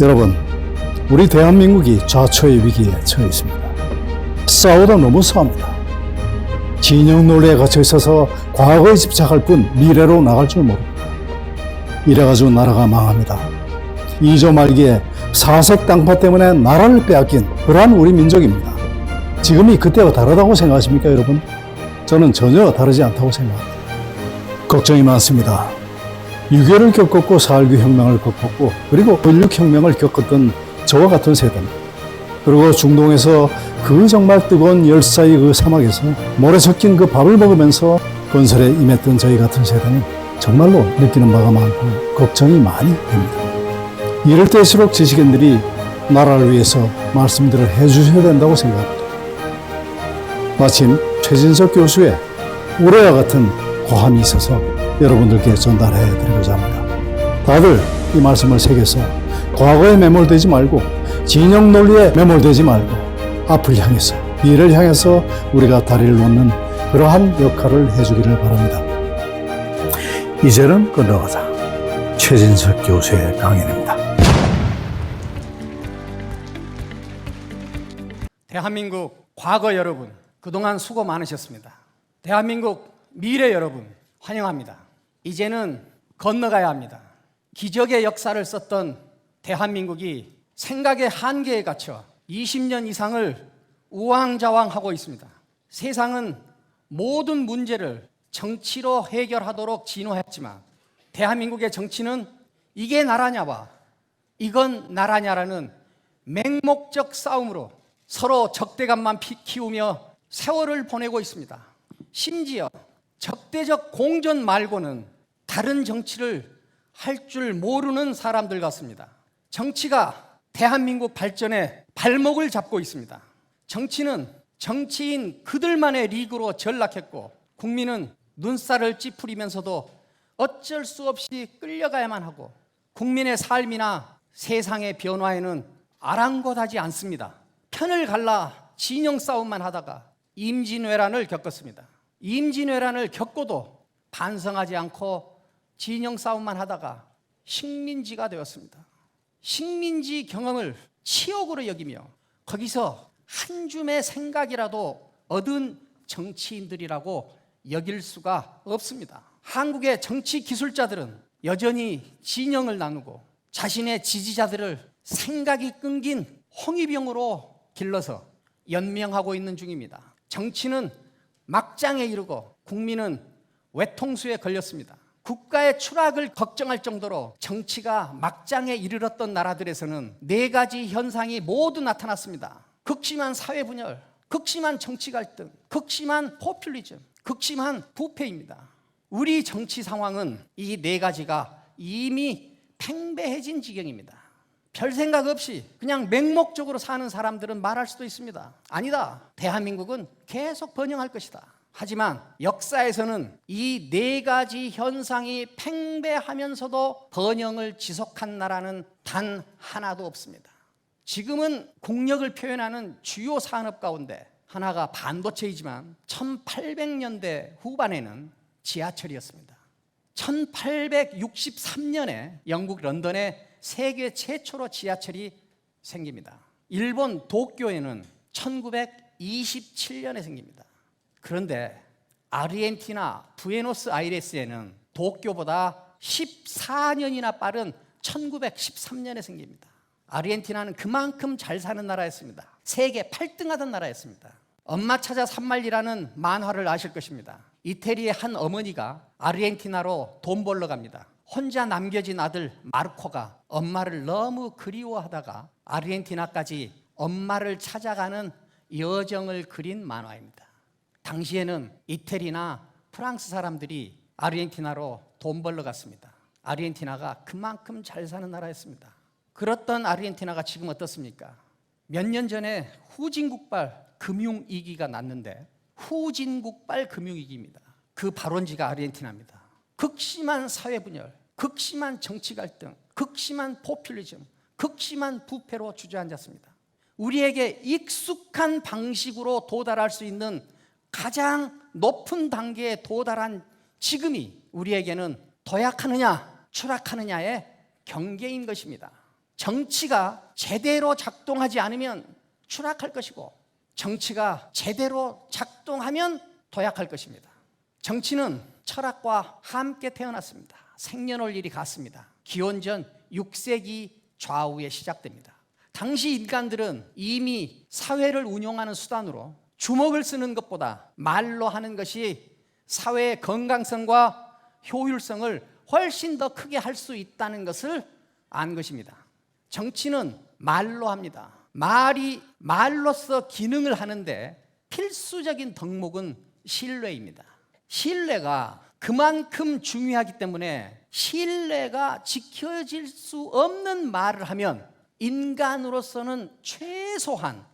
여러분, 우리 대한민국이 좌초의 위기에 처해 있습니다. 싸우다 너무 싸웁니다. 진영 논리에 갇혀 있어서 과거에 집착할 뿐 미래로 나갈 줄 모릅니다. 이래가지고 나라가 망합니다. 2조 말기에 사색 당파 때문에 나라를 빼앗긴 그러한 우리 민족입니다. 지금이 그때와 다르다고 생각하십니까, 여러분? 저는 전혀 다르지 않다고 생각합니다. 걱정이 많습니다. 6.25를 겪었고 4.19 혁명을 겪었고 그리고 5.16 혁명을 겪었던 저와 같은 세대는, 그리고 중동에서 그 정말 뜨거운 열사의 그 사막에서 모래 섞인 그 밥을 먹으면서 건설에 임했던 저희 같은 세대는 정말로 느끼는 바가 많고 걱정이 많이 됩니다. 이럴 때일수록 지식인들이 나라를 위해서 말씀들을 해주셔야 된다고 생각합니다. 마침 최진석 교수의 올해와 같은 고함이 있어서 여러분들께 전달해 드리고자 합니다. 다들 이 말씀을 새겨서 과거에 매몰되지 말고 진영 논리에 매몰되지 말고 앞을 향해서, 미래를 향해서 우리가 다리를 놓는 그러한 역할을 해주기를 바랍니다. 이제는 끝나가자. 최진석 교수의 강연입니다. 대한민국 과거 여러분, 그동안 수고 많으셨습니다. 대한민국 미래 여러분, 환영합니다. 이제는 건너가야 합니다. 기적의 역사를 썼던 대한민국이 생각의 한계에 갇혀 20년 이상을 우왕좌왕하고 있습니다. 세상은 모든 문제를 정치로 해결하도록 진화했지만 대한민국의 정치는 이게 나라냐와 이건 나라냐라는 맹목적 싸움으로 서로 적대감만 키우며 세월을 보내고 있습니다. 심지어 적대적 공전 말고는 다른 정치를 할 줄 모르는 사람들 같습니다. 정치가 대한민국 발전에 발목을 잡고 있습니다. 정치는 정치인 그들만의 리그로 전락했고 국민은 눈살을 찌푸리면서도 어쩔 수 없이 끌려가야만 하고 국민의 삶이나 세상의 변화에는 아랑곳하지 않습니다. 편을 갈라 진영 싸움만 하다가 임진왜란을 겪었습니다. 임진왜란을 겪고도 반성하지 않고 진영 싸움만 하다가 식민지가 되었습니다. 식민지 경험을 치욕으로 여기며 거기서 한 줌의 생각이라도 얻은 정치인들이라고 여길 수가 없습니다. 한국의 정치 기술자들은 여전히 진영을 나누고 자신의 지지자들을 생각이 끊긴 홍위병으로 길러서 연명하고 있는 중입니다. 정치는 막장에 이르고 국민은 외통수에 걸렸습니다. 국가의 추락을 걱정할 정도로 정치가 막장에 이르렀던 나라들에서는 네 가지 현상이 모두 나타났습니다. 극심한 사회분열, 극심한 정치 갈등, 극심한 포퓰리즘, 극심한 부패입니다. 우리 정치 상황은 이 네 가지가 이미 팽배해진 지경입니다. 별 생각 없이 그냥 맹목적으로 사는 사람들은 말할 수도 있습니다. 아니다, 대한민국은 계속 번영할 것이다. 하지만 역사에서는 이 네 가지 현상이 팽배하면서도 번영을 지속한 나라는 단 하나도 없습니다. 지금은 국력을 표현하는 주요 산업 가운데 하나가 반도체이지만 1800년대 후반에는 지하철이었습니다. 1863년에 영국 런던에 세계 최초로 지하철이 생깁니다. 일본 도쿄에는 1927년에 생깁니다. 그런데 아르헨티나 부에노스아이레스에는 도쿄보다 14년이나 빠른 1913년에 생깁니다. 아르헨티나는 그만큼 잘 사는 나라였습니다. 세계 8등하던 나라였습니다. 엄마 찾아 산말리라는 만화를 아실 것입니다. 이태리의 한 어머니가 아르헨티나로 돈 벌러 갑니다. 혼자 남겨진 아들 마르코가 엄마를 너무 그리워하다가 아르헨티나까지 엄마를 찾아가는 여정을 그린 만화입니다. 당시에는 이태리나 프랑스 사람들이 아르헨티나로 돈 벌러 갔습니다. 아르헨티나가 그만큼 잘 사는 나라였습니다. 그렇던 아르헨티나가 지금 어떻습니까? 몇 년 전에 후진국발 금융위기가 났는데, 후진국발 금융위기입니다. 그 발원지가 아르헨티나입니다. 극심한 사회분열, 극심한 정치 갈등, 극심한 포퓰리즘, 극심한 부패로 주저앉았습니다. 우리에게 익숙한 방식으로 도달할 수 있는 가장 높은 단계에 도달한 지금이 우리에게는 도약하느냐 추락하느냐의 경계인 것입니다. 정치가 제대로 작동하지 않으면 추락할 것이고 정치가 제대로 작동하면 도약할 것입니다. 정치는 철학과 함께 태어났습니다. 생년월일이 같습니다. 기원전 6세기 좌우에 시작됩니다. 당시 인간들은 이미 사회를 운영하는 수단으로 주먹을 쓰는 것보다 말로 하는 것이 사회의 건강성과 효율성을 훨씬 더 크게 할 수 있다는 것을 안 것입니다. 정치는 말로 합니다. 말이 말로서 기능을 하는데 필수적인 덕목은 신뢰입니다. 신뢰가 그만큼 중요하기 때문에 신뢰가 지켜질 수 없는 말을 하면 인간으로서는 최소한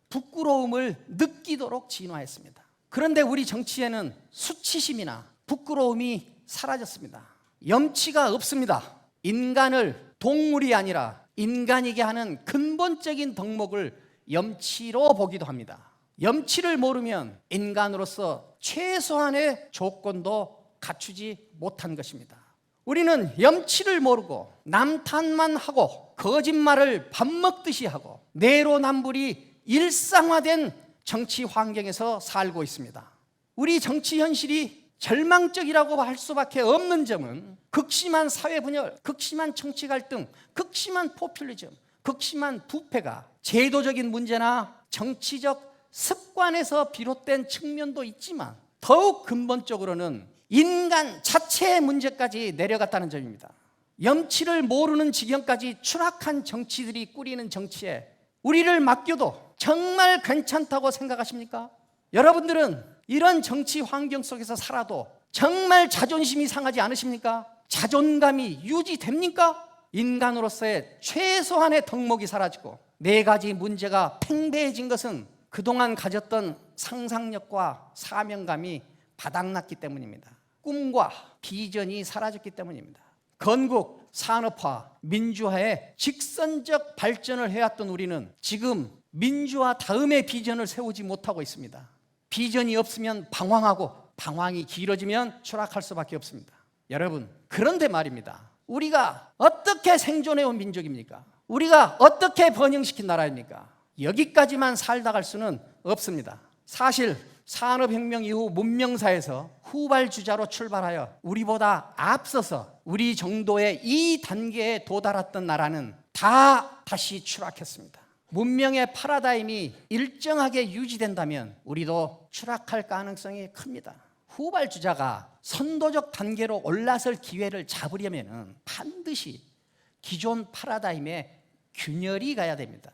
부끄러움을 느끼도록 진화했습니다. 그런데 우리 정치에는 수치심이나 부끄러움이 사라졌습니다. 염치가 없습니다. 인간을 동물이 아니라 인간이게 하는 근본적인 덕목을 염치로 보기도 합니다. 염치를 모르면 인간으로서 최소한의 조건도 갖추지 못한 것입니다. 우리는 염치를 모르고 남탓만 하고 거짓말을 밥 먹듯이 하고 내로남불이 일상화된 정치 환경에서 살고 있습니다. 우리 정치 현실이 절망적이라고 할 수밖에 없는 점은 극심한 사회 분열, 극심한 정치 갈등, 극심한 포퓰리즘, 극심한 부패가 제도적인 문제나 정치적 습관에서 비롯된 측면도 있지만 더욱 근본적으로는 인간 자체의 문제까지 내려갔다는 점입니다. 염치를 모르는 지경까지 추락한 정치들이 꾸리는 정치에 우리를 맡겨도 정말 괜찮다고 생각하십니까? 여러분들은 이런 정치 환경 속에서 살아도 정말 자존심이 상하지 않으십니까? 자존감이 유지됩니까? 인간으로서의 최소한의 덕목이 사라지고 네 가지 문제가 팽배해진 것은 그동안 가졌던 상상력과 사명감이 바닥났기 때문입니다. 꿈과 비전이 사라졌기 때문입니다. 건국, 산업화, 민주화의 직선적 발전을 해왔던 우리는 지금 민주화 다음의 비전을 세우지 못하고 있습니다. 비전이 없으면 방황하고 방황이 길어지면 추락할 수밖에 없습니다. 여러분, 그런데 말입니다. 우리가 어떻게 생존해온 민족입니까? 우리가 어떻게 번영시킨 나라입니까? 여기까지만 살다 갈 수는 없습니다. 사실 산업혁명 이후 문명사에서 후발주자로 출발하여 우리보다 앞서서 우리 정도의 이 단계에 도달했던 나라는 다 다시 추락했습니다. 문명의 파라다임이 일정하게 유지된다면 우리도 추락할 가능성이 큽니다. 후발주자가 선도적 단계로 올라설 기회를 잡으려면 반드시 기존 파라다임에 균열이 가야 됩니다.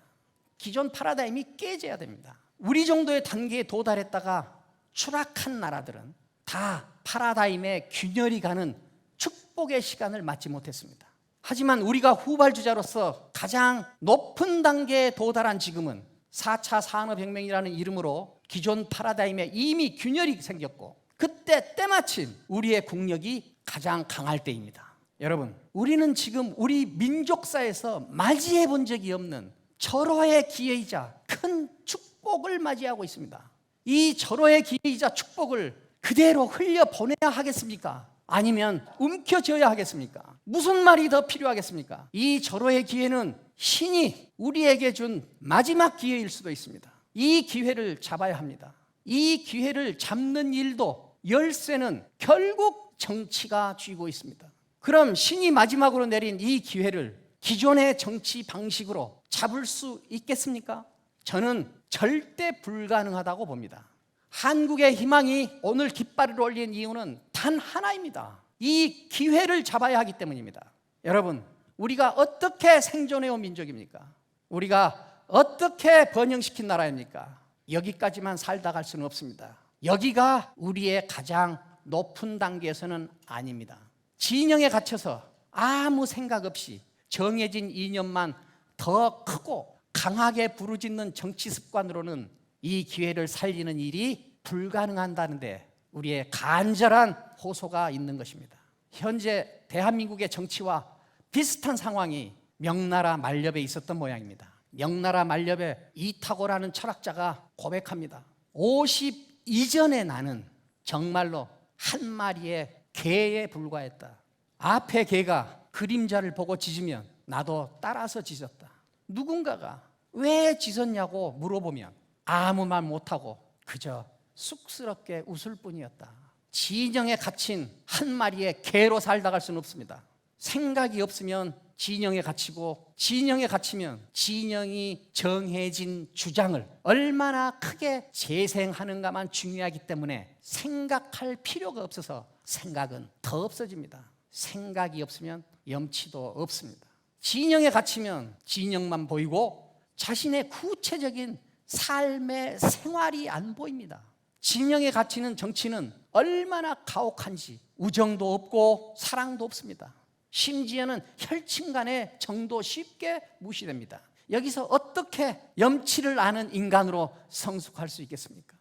기존 파라다임이 깨져야 됩니다. 우리 정도의 단계에 도달했다가 추락한 나라들은 다 파라다임의 균열이 가는 축복의 시간을 맞지 못했습니다. 하지만 우리가 후발주자로서 가장 높은 단계에 도달한 지금은 4차 산업혁명이라는 이름으로 기존 파라다임에 이미 균열이 생겼고 그때 때마침 우리의 국력이 가장 강할 때입니다. 여러분, 우리는 지금 우리 민족사에서 맞이해 본 적이 없는 절호의 기회이자 큰 축복을 맞이하고 있습니다. 이 절호의 기회이자 축복을 그대로 흘려보내야 하겠습니까? 아니면 움켜쥐어야 하겠습니까? 무슨 말이 더 필요하겠습니까? 이 절호의 기회는 신이 우리에게 준 마지막 기회일 수도 있습니다. 이 기회를 잡아야 합니다. 이 기회를 잡는 일도 열쇠는 결국 정치가 쥐고 있습니다. 그럼 신이 마지막으로 내린 이 기회를 기존의 정치 방식으로 잡을 수 있겠습니까? 저는 절대 불가능하다고 봅니다. 한국의 희망이 오늘 깃발을 올린 이유는 단 하나입니다. 이 기회를 잡아야 하기 때문입니다. 여러분, 우리가 어떻게 생존해온 민족입니까? 우리가 어떻게 번영시킨 나라입니까? 여기까지만 살다 갈 수는 없습니다. 여기가 우리의 가장 높은 단계에서는 아닙니다. 진영에 갇혀서 아무 생각 없이 정해진 이념만 더 크고 강하게 부르짖는 정치 습관으로는 이 기회를 살리는 일이 불가능한다는데 우리의 간절한 호소가 있는 것입니다. 현재 대한민국의 정치와 비슷한 상황이 명나라 만렵에 있었던 모양입니다. 명나라 만렵에 이타고라는 철학자가 고백합니다. 50 이전의 나는 정말로 한 마리의 개에 불과했다. 앞에 개가 그림자를 보고 짖으면 나도 따라서 짖었다. 누군가가 왜 짖었냐고 물어보면 아무 말 못하고 그저 쑥스럽게 웃을 뿐이었다. 진영에 갇힌 한 마리의 개로 살다 갈 수는 없습니다. 생각이 없으면 진영에 갇히고, 진영에 갇히면 진영이 정해진 주장을 얼마나 크게 재생하는가만 중요하기 때문에 생각할 필요가 없어서 생각은 더 없어집니다. 생각이 없으면 염치도 없습니다. 진영에 갇히면 진영만 보이고 자신의 구체적인 삶의 생활이 안 보입니다. 진영에 갇히는 정치는 얼마나 가혹한지 우정도 없고 사랑도 없습니다. 심지어는 혈친 간의 정도 쉽게 무시됩니다. 여기서 어떻게 염치를 아는 인간으로 성숙할 수 있겠습니까?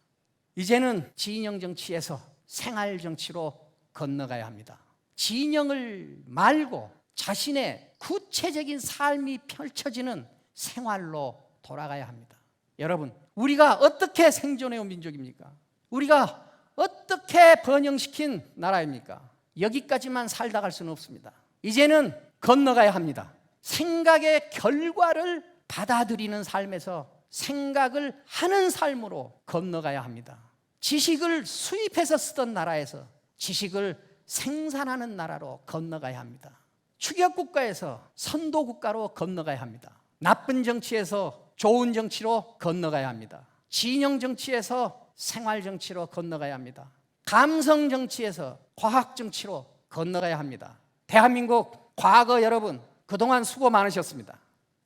이제는 진영 정치에서 생활 정치로 건너가야 합니다. 진영을 말고 자신의 구체적인 삶이 펼쳐지는 생활로 돌아가야 합니다. 여러분, 우리가 어떻게 생존해온 민족입니까? 우리가 어떻게 번영시킨 나라입니까? 여기까지만 살다 갈 수는 없습니다. 이제는 건너가야 합니다. 생각의 결과를 받아들이는 삶에서 생각을 하는 삶으로 건너가야 합니다. 지식을 수입해서 쓰던 나라에서 지식을 생산하는 나라로 건너가야 합니다. 추격국가에서 선도국가로 건너가야 합니다. 나쁜 정치에서 좋은 정치로 건너가야 합니다. 진영 정치에서 생활 정치로 건너가야 합니다. 감성 정치에서 과학 정치로 건너가야 합니다. 대한민국 과거 여러분, 그동안 수고 많으셨습니다.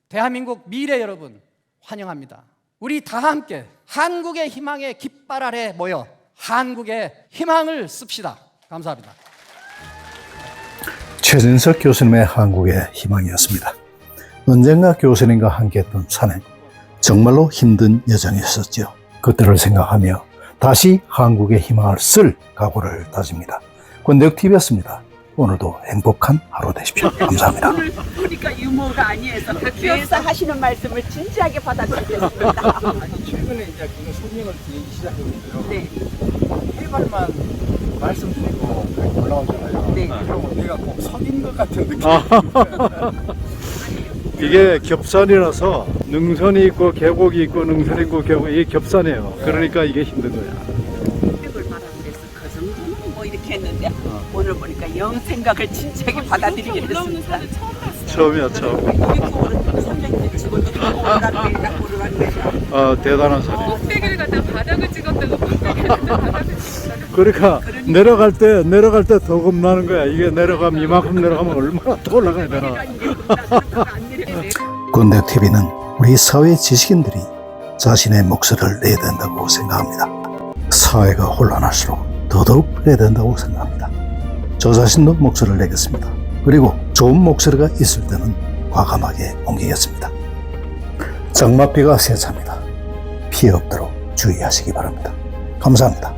대한민국 미래 여러분, 환영합니다. 우리 다 함께 한국의 희망의 깃발 아래 모여 한국의 희망을 씁시다. 감사합니다. 최진석 교수님의 한국의 희망이었습니다. 언젠가 교수님과 함께했던 산행, 정말로 힘든 여정이었었죠. 그때를 생각하며 다시 한국의 희망을 쓸 각오를 다집니다. 권대욱TV였습니다. 오늘도 행복한 하루 되십시오. 감사합니다. 오늘 보니까 유머가 아니어서 교사 하시는 말씀을 진지하게 받아들이겠습니다. 아니 최근에 이제 그거 소명을 드리기 시작했는데요. 네. 해발만 말씀드리고 그렇게 올라오잖아요. 네. 그럼 내가 꼭 석인 것 같은 느낌. 이게 겹산이라서 능선이 있고 계곡이 있고 능선이 있고 계곡이 겹산이에요. 그러니까 이게 힘든 거야. 을 말하면서 그 정도는 뭐 이렇게 했는데 오늘 보니까 영 생각을 진지하게 받아들이게 됐습니다. 처음이야 처음. 유튜브로 선생님들 치고 올라가는 게 딱 올라가는 대단한 산이. 꼭대기를 갖다 바닥을 찍었다가 꼭대기를 갖다 바닥을 찍었다가 그러니까 내려갈 때 더 겁나는 거야. 이게 내려가면 이만큼 내려가면 얼마나 더 올라가야 되나. 권대욱TV는 우리 사회 지식인들이 자신의 목소리를 내야 된다고 생각합니다. 사회가 혼란할수록 더더욱 내야 된다고 생각합니다. 저 자신도 목소리를 내겠습니다. 그리고 좋은 목소리가 있을 때는 과감하게 옮기겠습니다. 장맛비가 세차입니다. 피해 없도록 주의하시기 바랍니다. 감사합니다.